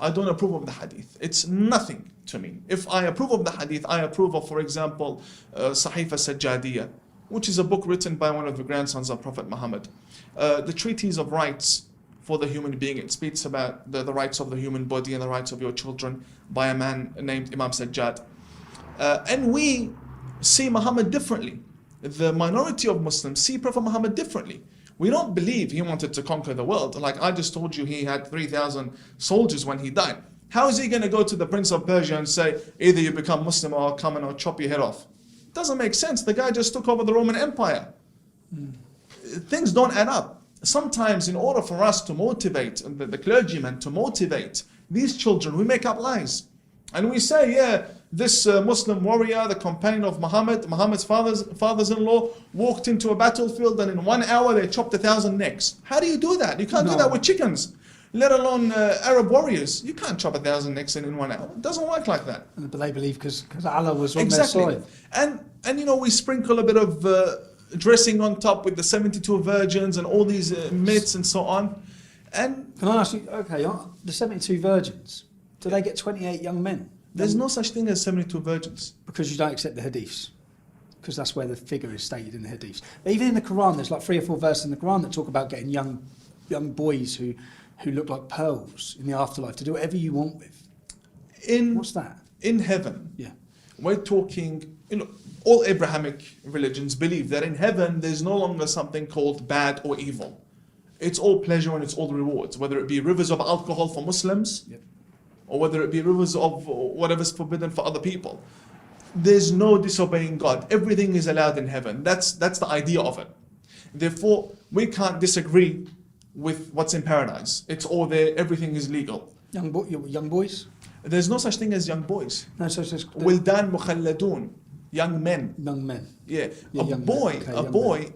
Speaker 2: I don't approve of the hadith. It's nothing to me. If I approve of the hadith, I approve of, for example, Sahifa Sajjadiyya, which is a book written by one of the grandsons of Prophet Muhammad. The treatise of rights for the human being. It speaks about the rights of the human body and the rights of your children by a man named Imam Sajjad. And we see Muhammad differently. The minority of Muslims see Prophet Muhammad differently. We don't believe he wanted to conquer the world. Like I just told you, he had 3,000 soldiers when he died. How is he going to go to the Prince of Persia and say, either you become Muslim or I'll come and I'll chop your head off? It doesn't make sense. The guy just took over the Roman Empire. Things don't add up. Sometimes in order for us to motivate, the clergymen to motivate these children, we make up lies. And we say, yeah, this Muslim warrior, the companion of Muhammad, Muhammad's fathers-in-law, walked into a battlefield and in 1 hour they chopped 1,000 necks. How do you do that? You can't do that with chickens, let alone Arab warriors. You can't chop 1,000 necks in 1 hour. It doesn't work like that.
Speaker 1: But they believe because Allah was on
Speaker 2: Exactly.
Speaker 1: their side.
Speaker 2: And you know, we sprinkle a bit of dressing on top with the 72 virgins and all these myths and so on. And
Speaker 1: Can I ask you, okay, the 72 virgins, do they get 28 young men?
Speaker 2: there's no such thing as 72 virgins.
Speaker 1: Because you don't accept the hadiths. Because that's where the figure is stated in the hadiths. But even in the Quran, there's like 3 or 4 verses in the Quran that talk about getting young boys who look like pearls in the afterlife to do whatever you want with. What's that?
Speaker 2: In heaven,
Speaker 1: Yeah.
Speaker 2: we're talking, you know, all Abrahamic religions believe that in heaven there's no longer something called bad or evil. It's all pleasure and it's all rewards, whether it be rivers of alcohol for Muslims,
Speaker 1: Yep.
Speaker 2: or whether it be rivers of whatever's forbidden for other people. There's no disobeying God. Everything is allowed in heaven. That's the idea of it. Therefore, we can't disagree with what's in paradise. It's all there. Everything is legal.
Speaker 1: Young boys?
Speaker 2: There's no such thing as young boys.
Speaker 1: No, so it's just
Speaker 2: Wildan mukhalladun, young men.
Speaker 1: young men.
Speaker 2: Yeah,
Speaker 1: Yeah,
Speaker 2: a
Speaker 1: young
Speaker 2: boy,
Speaker 1: men. Okay,
Speaker 2: a
Speaker 1: young
Speaker 2: boy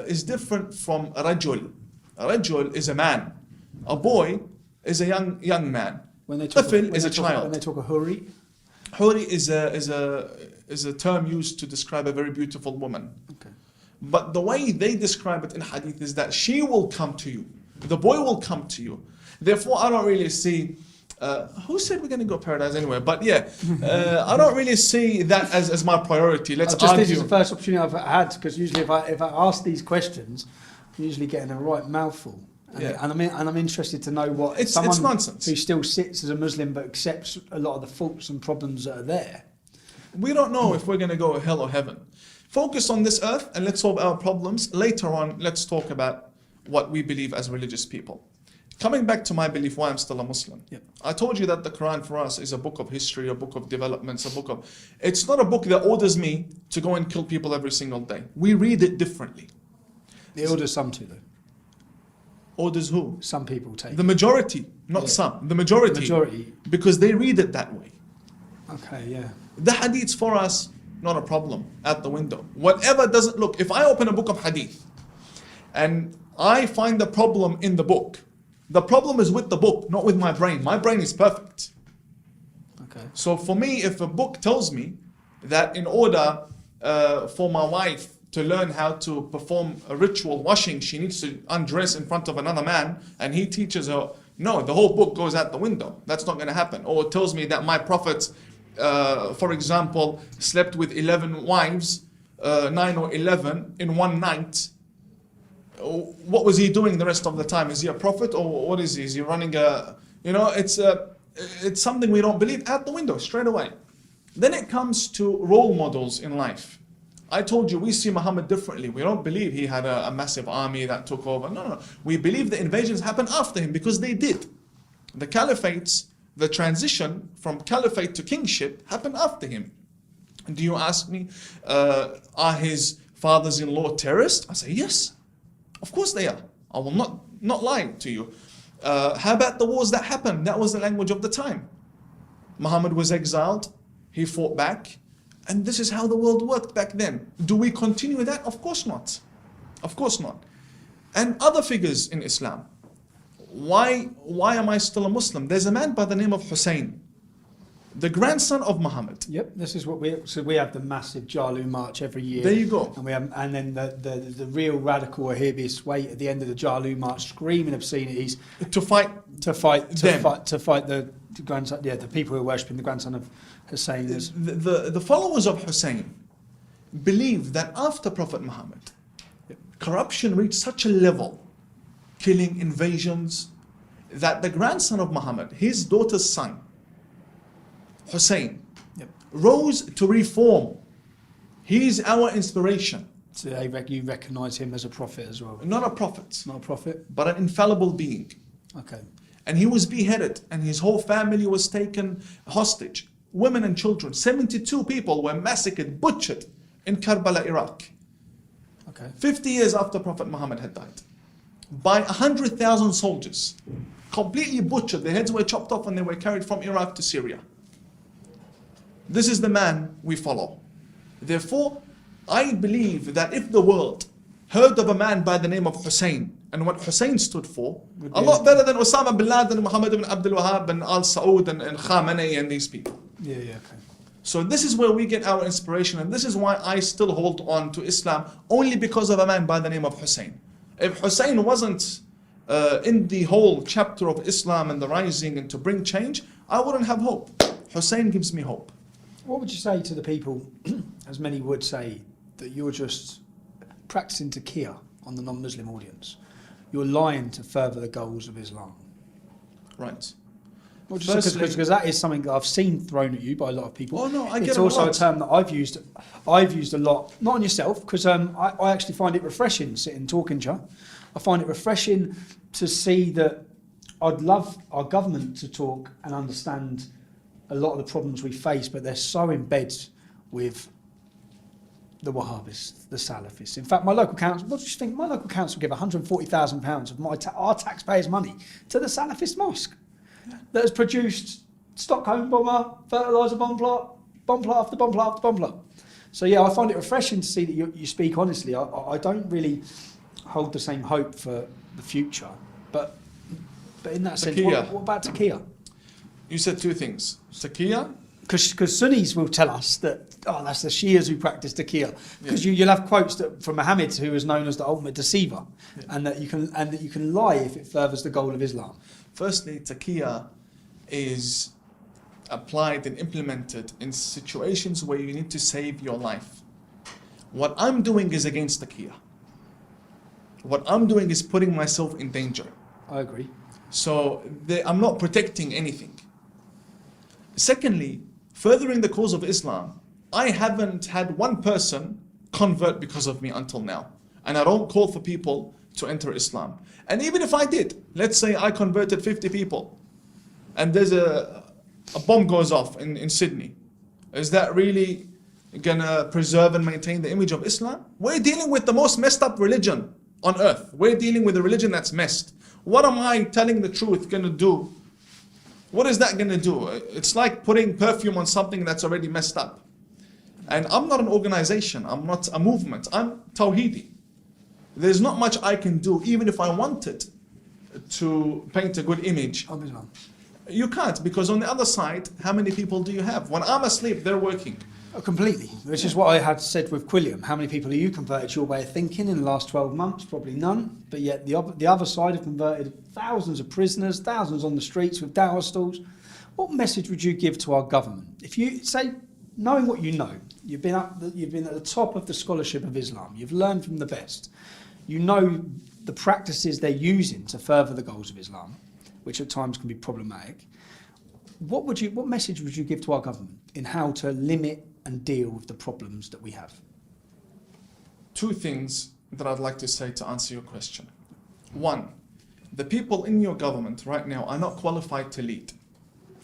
Speaker 2: is different from a rajul. A rajul is a man. A boy is a young man.
Speaker 1: When they talk,
Speaker 2: Tifl is a child.
Speaker 1: When they talk a huri,
Speaker 2: Huri is a term used to describe a very beautiful woman.
Speaker 1: okay.
Speaker 2: But the way they describe it in hadith is that she will come to you. The boy will come to you. Therefore, I don't really see. Who said we're going to go paradise anyway? But yeah, I don't really see that as my priority. Let's
Speaker 1: This
Speaker 2: argue.
Speaker 1: is the first opportunity I've had, because usually if I ask these questions, I'm usually getting a right mouthful. And,
Speaker 2: Yeah.
Speaker 1: and I'm interested to know what
Speaker 2: It's
Speaker 1: someone
Speaker 2: nonsense.
Speaker 1: who still sits as a Muslim but accepts a lot of the faults and problems that are there.
Speaker 2: We don't know if we're going to go hell or heaven. Focus on this earth and let's solve our problems. Later on, let's talk about what we believe as religious people. Coming back to my belief, why I'm still a Muslim.
Speaker 1: Yep.
Speaker 2: I told you that the Quran for us is a book of history, a book of developments, a book of... It's not a book that orders me to go and kill people every single day. We read it differently.
Speaker 1: It orders some to, though.
Speaker 2: Orders who?
Speaker 1: Some people take.
Speaker 2: The majority, not
Speaker 1: Yeah.
Speaker 2: some. The majority.
Speaker 1: The majority.
Speaker 2: Because they read it that way.
Speaker 1: Okay, yeah.
Speaker 2: The hadiths for us, not a problem, out the window. Whatever doesn't look, if I open a book of hadith and I find the problem in the book, the problem is with the book, not with my brain. My brain is perfect.
Speaker 1: Okay.
Speaker 2: So for me, if a book tells me that in order for my wife to learn how to perform a ritual washing, she needs to undress in front of another man, and he teaches her, no, the whole book goes out the window. That's not going to happen. Or it tells me that my prophet, for example, slept with 11 wives, 9 or 11 in one night. What was he doing the rest of the time? Is he a prophet, or what is he? Is he running a, you know, it's something we don't believe, out the window straight away. Then it comes to role models in life. I told you we see Muhammad differently. We don't believe he had a massive army that took over. No. We believe the invasions happened after him, because they did. The caliphates, the transition from caliphate to kingship happened after him. Do you ask me, are his fathers-in-law terrorists? I say yes. Of course they are. I will not lie to you. How about the wars that happened? That was the language of the time. Muhammad was exiled. He fought back. And this is how the world worked back then. Do we continue that? Of course not. Of course not. And other figures in Islam. Why am I still a Muslim? There's a man by the name of Hussein. the grandson of Muhammad.
Speaker 1: Yep, this is what we have the massive Jalu March every year.
Speaker 2: There you go.
Speaker 1: And then the real radical Wahhabis wait at the end of the Jalu March, screaming obscenities
Speaker 2: To fight
Speaker 1: the grandson, the people who are worshipping the grandson of Hussein.
Speaker 2: The followers of Hussein believe that after Prophet Muhammad, corruption reached such a level, killing, invasions, that the grandson of Muhammad, his daughter's son, Hussein, rose to reform. He is our inspiration.
Speaker 1: So you recognise him as a prophet as well?
Speaker 2: Not a prophet.
Speaker 1: Not a prophet?
Speaker 2: But an infallible being.
Speaker 1: Okay.
Speaker 2: And he was beheaded, and his whole family was taken hostage. Women and children, 72 people were massacred, butchered in Karbala, Iraq.
Speaker 1: Okay.
Speaker 2: 50 years after Prophet Muhammad had died. By 100,000 soldiers, completely butchered. Their heads were chopped off and they were carried from Iraq to Syria. This is the man we follow. Therefore, I believe that if the world heard of a man by the name of Hussein and what Hussein stood for, a lot better than Osama bin Laden, Muhammad ibn Abdul Wahab, and Al Saud, and Khamenei, and these people.
Speaker 1: Yeah, okay.
Speaker 2: So this is where we get our inspiration, and this is why I still hold on to Islam, only because of a man by the name of Hussein. If Hussein wasn't in the whole chapter of Islam and the rising and to bring change, I wouldn't have hope. Hussein gives me hope.
Speaker 1: What would you say to the people, as many would say, that you're just practicing taqiyya on the non-Muslim audience? You're lying to further the goals of Islam.
Speaker 2: Right.
Speaker 1: Well, just because that is something that I've seen thrown at you by a lot of people.
Speaker 2: Oh no, I get
Speaker 1: it's
Speaker 2: it
Speaker 1: also
Speaker 2: a lot.
Speaker 1: a term that I've used a lot, not on yourself, because I actually find it refreshing sitting talking to you. I find it refreshing to see that. I'd love our government to talk and understand a lot of the problems we face, but they're so in bed with the Wahhabis, the Salafists. In fact, my local council, what do you think? My local council give £140,000 of our taxpayers' money to the Salafist mosque that has produced Stockholm bomber, fertiliser bomb plot after bomb plot after bomb plot. So yeah, I find it refreshing to see that you speak honestly. I don't really hold the same hope for the future, but in that sense, what about taqiyya?
Speaker 2: You said two things. Taqiyya.
Speaker 1: Because Sunnis will tell us that, that's the Shias who practice taqiyya. Because you'll have quotes from Muhammad, who is known as the ultimate deceiver, and that you can lie if it furthers the goal of Islam.
Speaker 2: Firstly, taqiyya is applied and implemented in situations where you need to save your life. What I'm doing is against taqiyya. What I'm doing is putting myself in danger.
Speaker 1: I agree.
Speaker 2: So I'm not protecting anything. Secondly, furthering the cause of Islam, I haven't had one person convert because of me until now. And I don't call for people to enter Islam. And even if I did, let's say I converted 50 people, and there's a bomb goes off in Sydney, is that really gonna preserve and maintain the image of Islam? We're dealing with the most messed up religion on earth. We're dealing with a religion that's messed. What am I telling the truth gonna do? What is that gonna do? It's like putting perfume on something that's already messed up. And I'm not an organization, I'm not a movement, I'm Tawhidi. There's not much I can do, even if I wanted to paint a good image. You can't, because on the other side, how many people do you have? When I'm asleep, they're working.
Speaker 1: Oh, completely, which is what I had said with Quilliam. How many people have you converted to your way of thinking in the last 12 months? Probably none. But yet the other side have converted thousands of prisoners, thousands on the streets with dawah stalls. What message would you give to our government? If you say, knowing what you know, you've been at the top of the scholarship of Islam, you've learned from the best, you know the practices they're using to further the goals of Islam, which at times can be problematic. What message would you give to our government in how to limit and deal with the problems that we have?
Speaker 2: Two things that I'd like to say to answer your question. One, the people in your government right now are not qualified to lead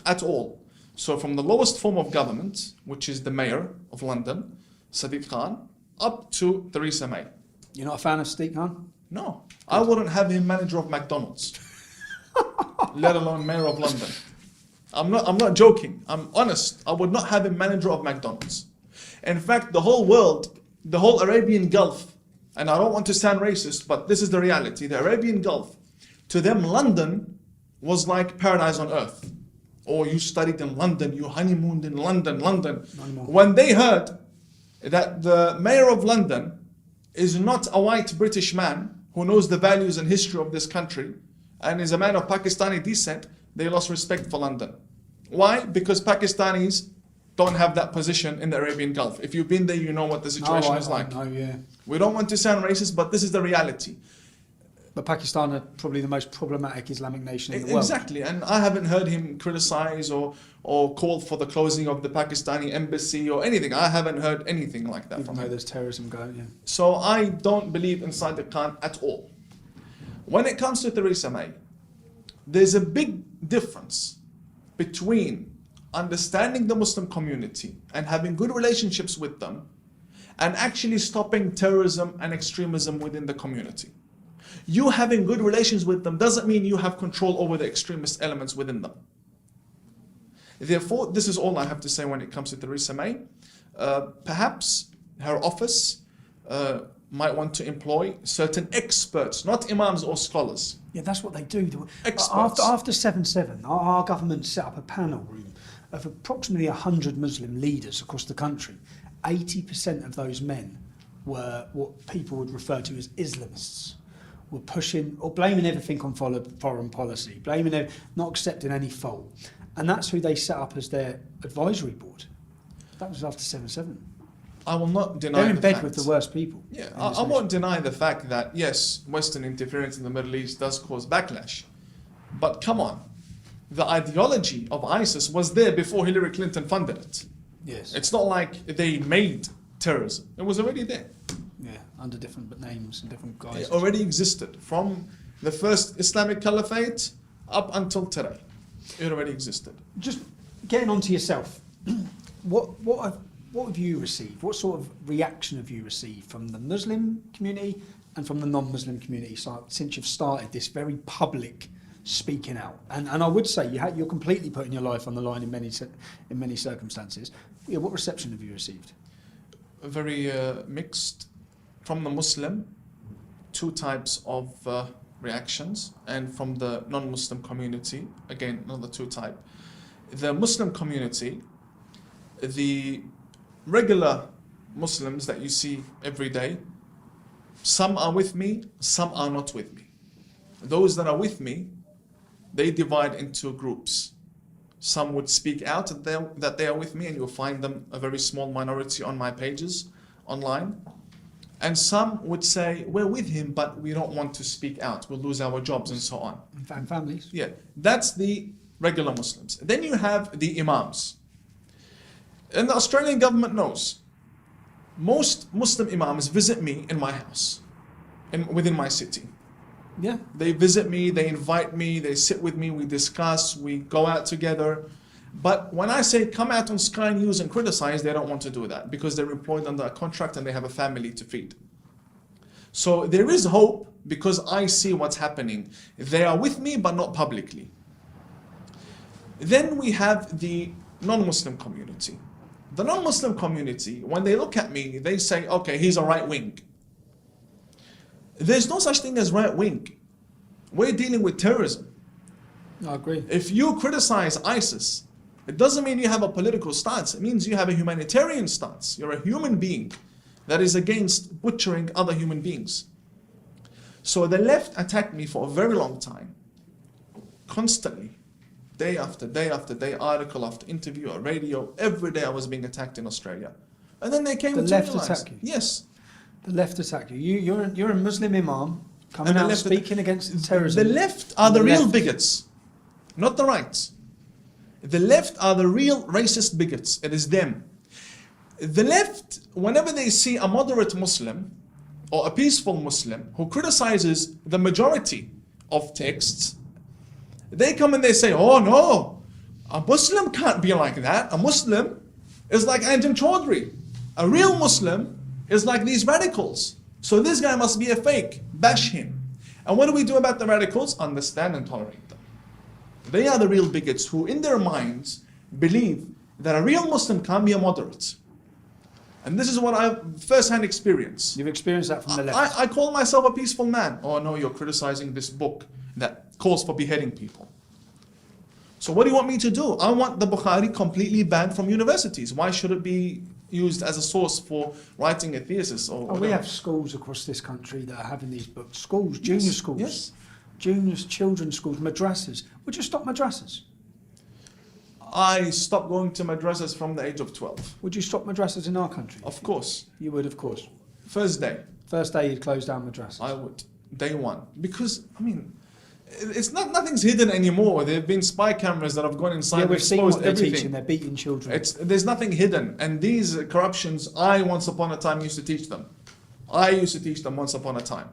Speaker 2: at all. So from the lowest form of government, which is the mayor of London, Sadiq Khan, up to Theresa May.
Speaker 1: You're not a fan of Sadiq Khan?
Speaker 2: No, I wouldn't have him manager of McDonald's, let alone mayor of London. I'm not joking. I'm honest. I would not have him manager of McDonald's. In fact, the whole world, the whole Arabian Gulf, and I don't want to sound racist, but this is the reality. The Arabian Gulf, to them, London was like paradise on earth. or you studied in London, you honeymooned in London.
Speaker 1: No more.
Speaker 2: When they heard that the mayor of London is not a white British man who knows the values and history of this country and is a man of Pakistani descent, they lost respect for London. Why? Because Pakistanis don't have that position in the Arabian Gulf. If you've been there, you know what the situation is like.
Speaker 1: No, yeah.
Speaker 2: We don't want to sound racist, but this is the reality.
Speaker 1: But Pakistan are probably the most problematic Islamic nation in the world.
Speaker 2: Exactly, and I haven't heard him criticize or call for the closing of the Pakistani embassy or anything. I haven't heard anything like that from
Speaker 1: Even though
Speaker 2: him.
Speaker 1: there's terrorism going, yeah.
Speaker 2: So I don't believe in Sadiq at all. When it comes to Theresa May, there's a big difference between understanding the Muslim community and having good relationships with them and actually stopping terrorism and extremism within the community. You having good relations with them doesn't mean you have control over the extremist elements within them. Therefore, this is all I have to say when it comes to Theresa May. Perhaps her office might want to employ certain experts, not imams or scholars.
Speaker 1: Yeah, that's what they do.
Speaker 2: Experts.
Speaker 1: After 7/7, our government set up a panel room of approximately 100 Muslim leaders across the country. 80% of those men were what people would refer to as Islamists. Were pushing or blaming everything on foreign policy, not accepting any fault. And that's who they set up as their advisory board. That was after 7/7.
Speaker 2: I will not deny
Speaker 1: They're in bed
Speaker 2: fact.
Speaker 1: with the worst people.
Speaker 2: Yeah, I won't deny the fact that, yes, Western interference in the Middle East does cause backlash. But come on, the ideology of ISIS was there before Hillary Clinton funded it.
Speaker 1: Yes.
Speaker 2: It's not like they made terrorism. It was already there.
Speaker 1: Yeah, under different names and different guises.
Speaker 2: It already existed. From the first Islamic Caliphate up until today. It already existed.
Speaker 1: Just getting on to yourself, what have you received? What sort of reaction have you received from the Muslim community and from the non-Muslim community since you've started this very public speaking out? And I would say you're completely putting your life on the line in many circumstances. Yeah, what reception have you received?
Speaker 2: Very mixed. From the Muslim, two types of reactions, and from the non-Muslim community, again, another two type. The Muslim community, the regular Muslims that you see every day, some are with me, some are not with me. Those that are with me, they divide into groups. Some would speak out that they are with me, and you'll find them a very small minority on my pages online. And some would say, we're with him, but we don't want to speak out. We'll lose our jobs and so on.
Speaker 1: And families.
Speaker 2: Yeah, that's the regular Muslims. Then you have the imams. And the Australian government knows. Most Muslim imams visit me in my house, within my city.
Speaker 1: Yeah.
Speaker 2: They visit me, they invite me, they sit with me, we discuss, we go out together. But when I say come out on Sky News and criticize, they don't want to do that because they're employed under a contract and they have a family to feed. So there is hope because I see what's happening. They are with me, but not publicly. Then we have the non-Muslim community. The non-Muslim community, when they look at me, they say, okay, he's a right wing. There's no such thing as right wing. We're dealing with terrorism.
Speaker 1: I agree.
Speaker 2: If you criticize ISIS, it doesn't mean you have a political stance. It means you have a humanitarian stance. You're a human being that is against butchering other human beings. So the left attacked me for a very long time, constantly, day after day after day, article after interview, or radio. Every day I was being attacked in Australia. And then they came to realize. The left attack you? Yes.
Speaker 1: The left attack you. You're a Muslim imam coming out speaking against terrorism.
Speaker 2: The left are the real bigots, not the right. The left are the real racist bigots. It is them. The left, whenever they see a moderate Muslim or a peaceful Muslim who criticizes the majority of texts, they come and they say, oh no, a Muslim can't be like that. A Muslim is like Anjan Chaudhry. A real Muslim is like these radicals. So this guy must be a fake. Bash him. And what do we do about the radicals? Understand and tolerate them. They are the real bigots who in their minds believe that a real Muslim can't be a moderate. And this is what I've first-hand experienced.
Speaker 1: You've experienced that from the left.
Speaker 2: I call myself a peaceful man. Oh no, you're criticizing this book that calls for beheading people. So what do you want me to do? I want the Bukhari completely banned from universities. Why should it be used as a source for writing a thesis or whatever?
Speaker 1: We have schools across this country that are having these books. Schools, junior
Speaker 2: Yes,
Speaker 1: schools,
Speaker 2: yes.
Speaker 1: juniors, children's schools, madrasas. Would you stop madrasas?
Speaker 2: I stopped going to madrasas from the age of 12.
Speaker 1: Would you stop madrasas in our country?
Speaker 2: Of course.
Speaker 1: You would, of course.
Speaker 2: First day,
Speaker 1: First day you'd close down madrasas.
Speaker 2: I would. Day one. Because, I mean, it's not, nothing's hidden anymore. There have been spy cameras that have gone inside
Speaker 1: Yeah,
Speaker 2: and
Speaker 1: we've seen
Speaker 2: exposed
Speaker 1: what they're
Speaker 2: everything.
Speaker 1: teaching. They're beating children.
Speaker 2: There's nothing hidden. And these corruptions, I once upon a time used to teach them. I used to teach them once upon a time.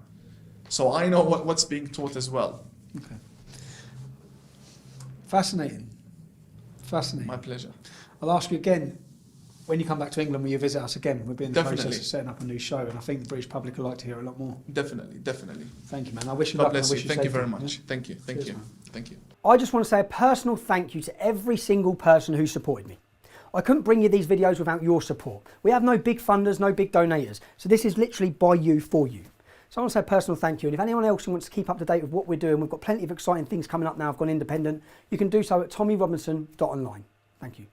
Speaker 2: So I know what's being taught as well.
Speaker 1: Okay. Fascinating. Fascinating.
Speaker 2: My pleasure.
Speaker 1: I'll ask you again, when you come back to England, will you visit us again? We'll be in the
Speaker 2: Definitely.
Speaker 1: process of setting up a new show, and I think the British public would like to hear a lot more.
Speaker 2: Definitely, definitely.
Speaker 1: Thank you, man. I wish you
Speaker 2: God
Speaker 1: luck. And I
Speaker 2: bless
Speaker 1: wish
Speaker 2: you. Thank you
Speaker 1: safety.
Speaker 2: very much.
Speaker 1: Yeah?
Speaker 2: Thank you. Thank
Speaker 1: Cheers,
Speaker 2: you.
Speaker 1: man.
Speaker 2: Thank you.
Speaker 3: I just want to say a personal thank you to every single person who supported me. I couldn't bring you these videos without your support. We have no big funders, no big donators. So this is literally by you, for you. So I want to say a personal thank you. And if anyone else who wants to keep up to date with what we're doing, we've got plenty of exciting things coming up now. I've gone independent. You can do so at tommyrobinson.online. Thank you.